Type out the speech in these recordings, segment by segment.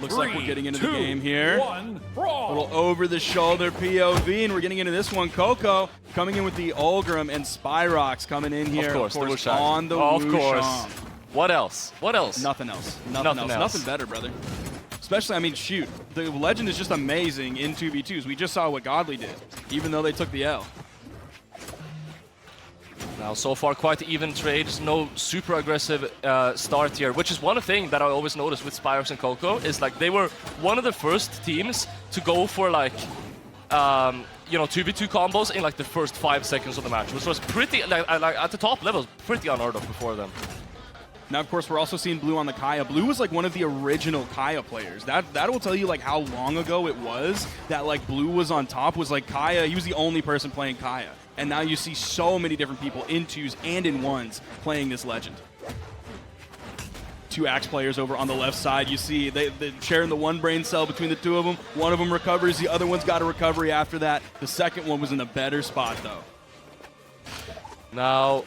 Looks like we're getting into the game here. A little over-the-shoulder POV, and we're getting into this one. Koko coming in with the Ulgrim and Spyrox coming in here. Of course on the Of course. Wushang. What else? What else? Nothing else. Nothing else. Nothing better, brother. Especially, I mean, shoot. The Legend is just amazing in 2v2s. We just saw what Godly did, even though they took the L. Now, so far, quite even trades. No super aggressive start here, which is one thing that I always noticed with Spyrox and Koko, is like they were one of the first teams to go for like, you know, 2v2 combos in like the first 5 seconds of the match, which was pretty, like at the top levels, pretty unheard of before them. Now, of course, we're also seeing Blue on the Kaya. Blue was like one of the original Kaya players. That will tell you like how long ago it was that like Blue was on top. Was like Kaya. He was the only person playing Kaya, and now you see so many different people in 2s and in 1s playing this Legend. 2 Axe players over on the left side. You see they're sharing the one brain cell between the 2 of them. One of them recovers. The other one's got a recovery after that. The second one was in a better spot though. Now,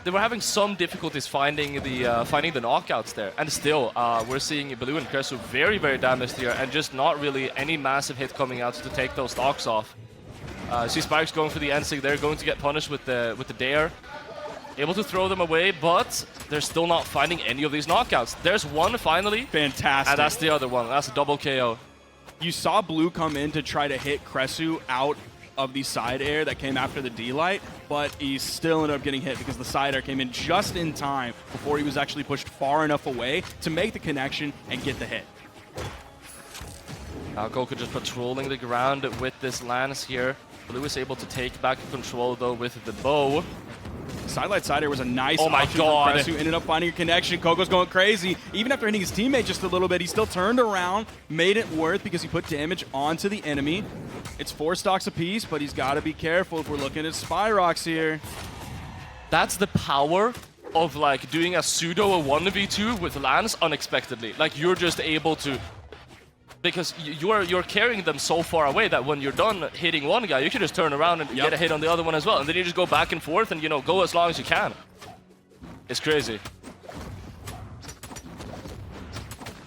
they were having some difficulties finding the knockouts there, and still we're seeing Blue and Kresuu very, very damaged here, and just not really any massive hit coming out to take those stocks off. See Spyrox going for the N-Sig. They're going to get punished with the Dare, able to throw them away, but they're still not finding any of these knockouts. There's one finally, fantastic, and that's the other one. That's a double KO. You saw Blue come in to try to hit Kresuu out of the side air that came after the D-Light, but he still ended up getting hit because the side air came in just in time before he was actually pushed far enough away to make the connection and get the hit. Now Koko just patrolling the ground with this lance here. Blue is able to take back control though with the bow. Sidelight side air was a nice oh my option God. for Kresuu. Ended up finding a connection. Koko's going crazy. Even after hitting his teammate just a little bit, he still turned around, made it worth because he put damage onto the enemy. It's 4 stocks apiece, but he's got to be careful if we're looking at Spyrox here. That's the power of like doing a pseudo 1v2 with Lance unexpectedly. Like you're just able to, because you're carrying them so far away that when you're done hitting one guy, you can just turn around and get a hit on the other one as well, and then you just go back and forth and, you know, go as long as you can. It's crazy.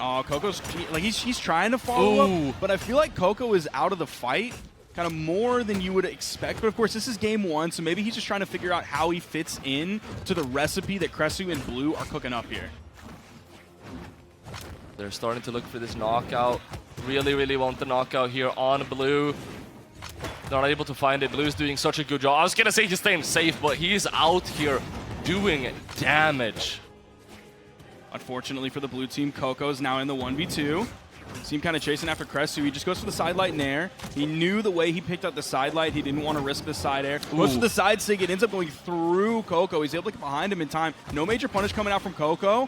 Oh, Koko's like he's trying to follow up, but I feel like Koko is out of the fight kind of more than you would expect. But of course, this is game 1, so maybe he's just trying to figure out how he fits in to the recipe that Kresuu and Blue are cooking up here. They're starting to look for this knockout. Really, really want the knockout here on Blue. Not able to find it. Blue's doing such a good job. I was gonna say he's staying safe, but he's out here doing damage. Unfortunately for the blue team, Koko's now in the 1v2. See him kind of chasing after Kresuu. He just goes for the side light nair. He knew the way he picked up the side light, he didn't want to risk the side air. Goes for the side sig. It ends up going through Koko. He's able to get behind him in time. No major punish coming out from Koko.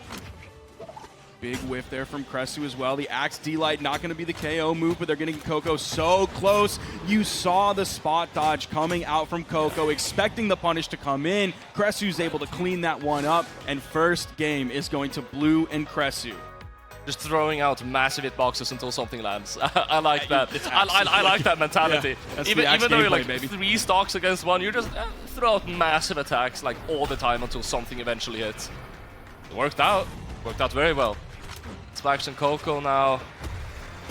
Big whiff there from Kresuu as well. The Axe D-Light not going to be the KO move, but they're getting Koko so close. You saw the spot dodge coming out from Koko, expecting the punish to come in. Kresuu's able to clean that one up, and first game is going to Blue and Kresuu. Just throwing out massive hitboxes until something lands. I like that. I like that mentality. Yeah, even though you're like 3 stocks against one, you just throw out massive attacks like all the time until something eventually hits. It worked out. Worked out very well. Spyrox and Koko now.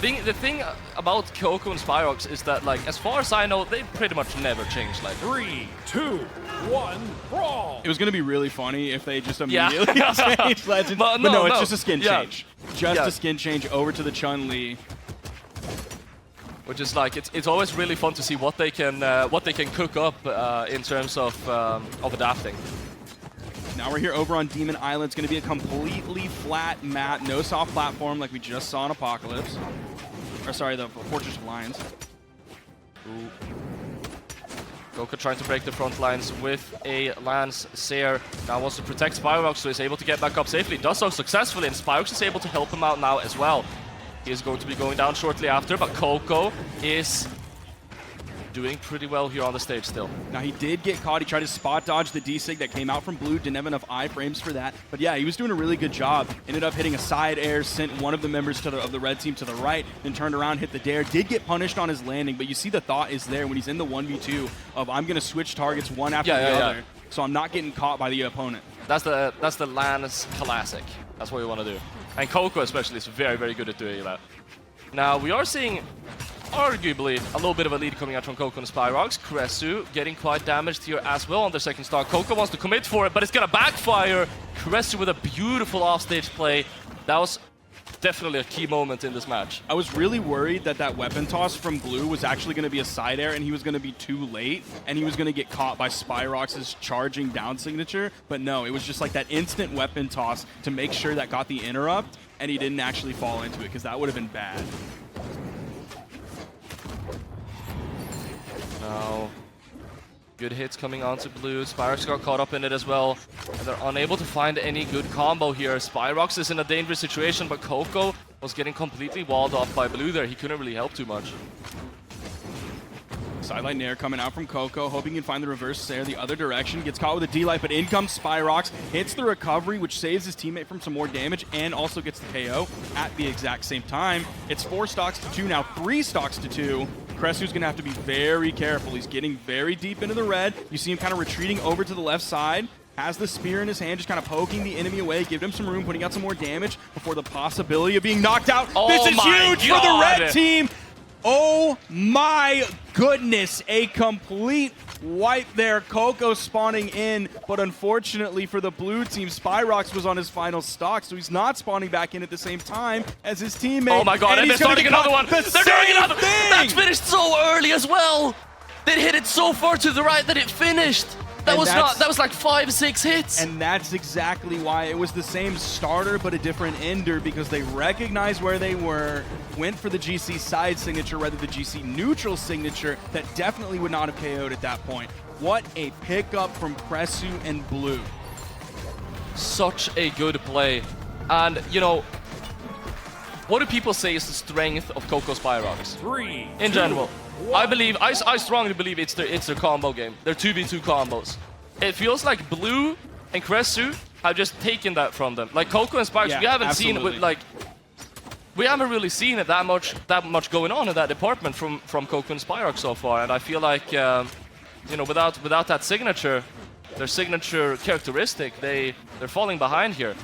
The thing about Koko and Spyrox is that, like, as far as I know, they pretty much never change. Like 3, 2, 1, brawl. It was going to be really funny if they just immediately changed Legends. But no, it's just a skin change. Just a skin change over to the Chun-Li. Which is like, it's always really fun to see what they can cook up in terms of adapting. Now we're here over on Demon Island. It's going to be a completely flat map, no soft platform like we just saw in Apocalypse. Or sorry, the Fortress of Lions. Koko trying to break the front lines with a Lance Seer. Now wants to protect Spyrox, so he's able to get back up safely. Does so successfully, and Spyrox is able to help him out now as well. He is going to be going down shortly after, but Koko is doing pretty well here on the stage still. Now he did get caught. He tried to spot dodge the D-Sig that came out from Blue. Didn't have enough iframes for that. But yeah, he was doing a really good job. Ended up hitting a side air, sent one of the members of the red team to the right, then turned around, hit the dare. Did get punished on his landing, but you see the thought is there when he's in the 1v2 of I'm going to switch targets one after the other, so I'm not getting caught by the opponent. That's the Lance classic. That's what we want to do. And Koko especially is very, very good at doing that. Now, we are seeing arguably a little bit of a lead coming out from Koko and Spyrox. Kresuu getting quite damaged here as well on their second stock. Koko wants to commit for it, but it's going to backfire. Kresuu with a beautiful offstage play. That was definitely a key moment in this match. I was really worried that that weapon toss from Blue was actually going to be a side air and he was going to be too late and he was going to get caught by Spyrox's charging down signature. But no, it was just like that instant weapon toss to make sure that got the interrupt and he didn't actually fall into it because that would have been bad. Now, good hits coming onto Blue. Spyrox got caught up in it as well. And they're unable to find any good combo here. Spyrox is in a dangerous situation, but Koko was getting completely walled off by Blue there. He couldn't really help too much. Sideline Nair coming out from Koko, hoping he can find the reverse Nair the other direction. Gets caught with a D-Light, but in comes Spyrox. Hits the recovery, which saves his teammate from some more damage and also gets the KO at the exact same time. It's 4 stocks to 2, now 3 stocks to 2. Kresuu's going to have to be very careful. He's getting very deep into the red. You see him kind of retreating over to the left side. Has the spear in his hand, just kind of poking the enemy away, giving him some room, putting out some more damage before the possibility of being knocked out. Oh, this is huge for the red team. Oh my goodness, a complete wipe there. Koko spawning in, but unfortunately for the blue team, Spyrox was on his final stock, so he's not spawning back in at the same time as his teammate. Oh my god, and they're starting another one. They're doing another thing. That's finished so early as well. They hit it so far to the right that it finished. That was like 5-6 hits. And that's exactly why it was the same starter but a different ender, because they recognized where they were, went for the GC side signature rather than the GC neutral signature that definitely would not have KO'd at that point. What a pickup from Kresuu and Blue. Such a good play. And, you know, what do people say is the strength of Koko Spyrox? 3, in 2, general. 1. I strongly believe it's their combo game. Their 2v2 combos. It feels like Blue and Kresuu have just taken that from them. Like Koko and Spyrox, Yeah, we haven't absolutely. seen it with, like, we haven't really seen it that much going on in that department from Koko and Spyrox so far. And I feel like, you know, without that signature, their signature characteristic, they're falling behind here.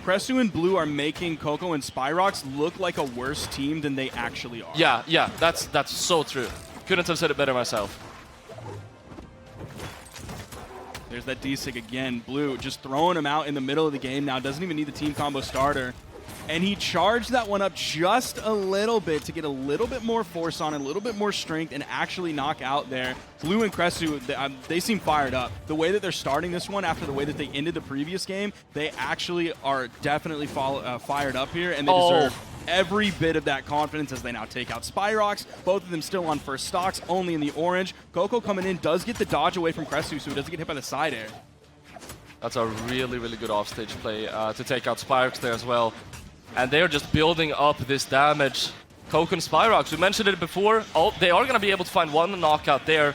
Kresuu and Blue are making Koko and Spyrox look like a worse team than they actually are. Yeah, that's so true. Couldn't have said it better myself. There's that D-Sig again. Blue just throwing him out in the middle of the game now. Doesn't even need the team combo starter. And he charged that one up just a little bit to get a little bit more force on it, a little bit more strength, and actually knock out there. Blue and Kresuu, they seem fired up. The way that they're starting this one after the way that they ended the previous game, they actually are definitely fired up here, and they deserve every bit of that confidence as they now take out Spyrox. Both of them still on first stocks, only in the orange. Koko coming in does get the dodge away from Kresuu, so he doesn't get hit by the side air. That's a really, really good offstage play to take out Spyrox there as well. And they're just building up this damage. Koko and Spyrox, we mentioned it before. Oh, they are going to be able to find one knockout there.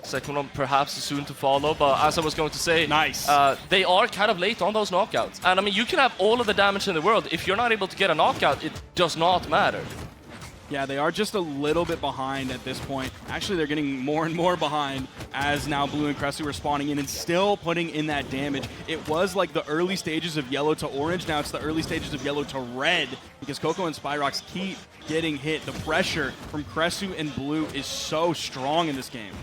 Second one perhaps soon to follow, but as I was going to say, nice. They are kind of late on those knockouts. And I mean, you can have all of the damage in the world. If you're not able to get a knockout, it does not matter. Yeah, they are just a little bit behind at this point. Actually, they're getting more and more behind as now Blue and Kresuu are spawning in and still putting in that damage. It was like the early stages of yellow to orange. Now it's the early stages of yellow to red because Koko and Spyrox keep getting hit. The pressure from Kresuu and Blue is so strong in this game.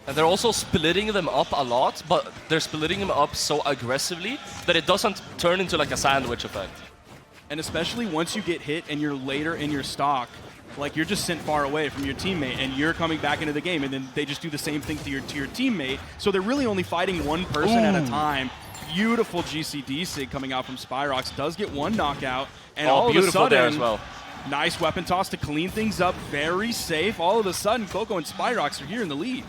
And they're also splitting them up a lot, but they're splitting them up so aggressively that it doesn't turn into like a sandwich effect. And especially once you get hit and you're later in your stock, like you're just sent far away from your teammate and you're coming back into the game and then they just do the same thing to your teammate. So they're really only fighting one person at a time. Beautiful GCD sig coming out from Spyrox. Does get one knockout. And all of a sudden, there as well. Nice weapon toss to clean things up. Very safe. All of a sudden, Koko and Spyrox are here in the lead.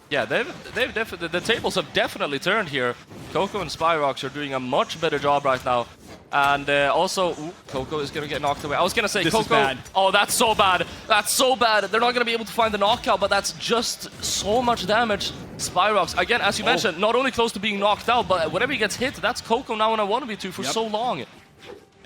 Yeah, the tables have definitely turned here. Koko and Spyrox are doing a much better job right now. And also, Koko is going to get knocked away. I was going to say, this Koko... is bad. Oh, that's so bad. That's so bad. They're not going to be able to find the knockout, but that's just so much damage. Spyrox, again, as you mentioned, not only close to being knocked out, but whenever he gets hit, that's Koko now on a 1v2 for so long.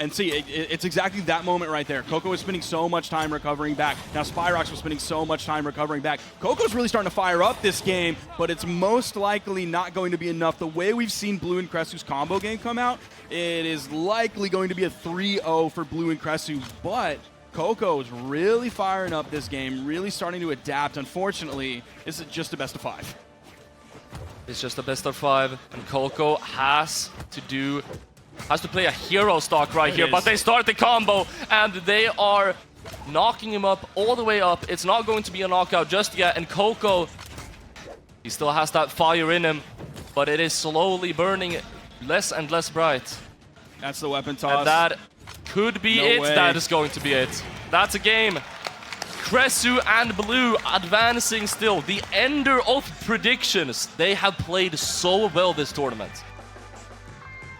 And see, it's exactly that moment right there. Koko was spending so much time recovering back. Now Spyrox was spending so much time recovering back. Koko's really starting to fire up this game, but it's most likely not going to be enough. The way we've seen Blue and Kresuu's combo game come out, it is likely going to be a 3-0 for Blue and Kresuu, but Koko is really firing up this game, really starting to adapt. Unfortunately, this is just a best of 5. It's just a best of 5, and Koko has to play a hero stock right here, but they start the combo, and they are knocking him up all the way up. It's not going to be a knockout just yet, and Koko, he still has that fire in him, but it is slowly burning less and less bright. That's the weapon toss. And that could be it. That is going to be it. That's a game. Kresuu and Blue advancing still. The ender of predictions. They have played so well this tournament.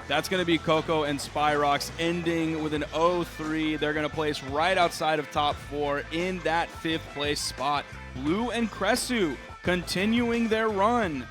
That's going to be Koko and Spyrox ending with an 0-3. They're going to place right outside of top 4 in that 5th place spot. Blue and Kresuu continuing their run.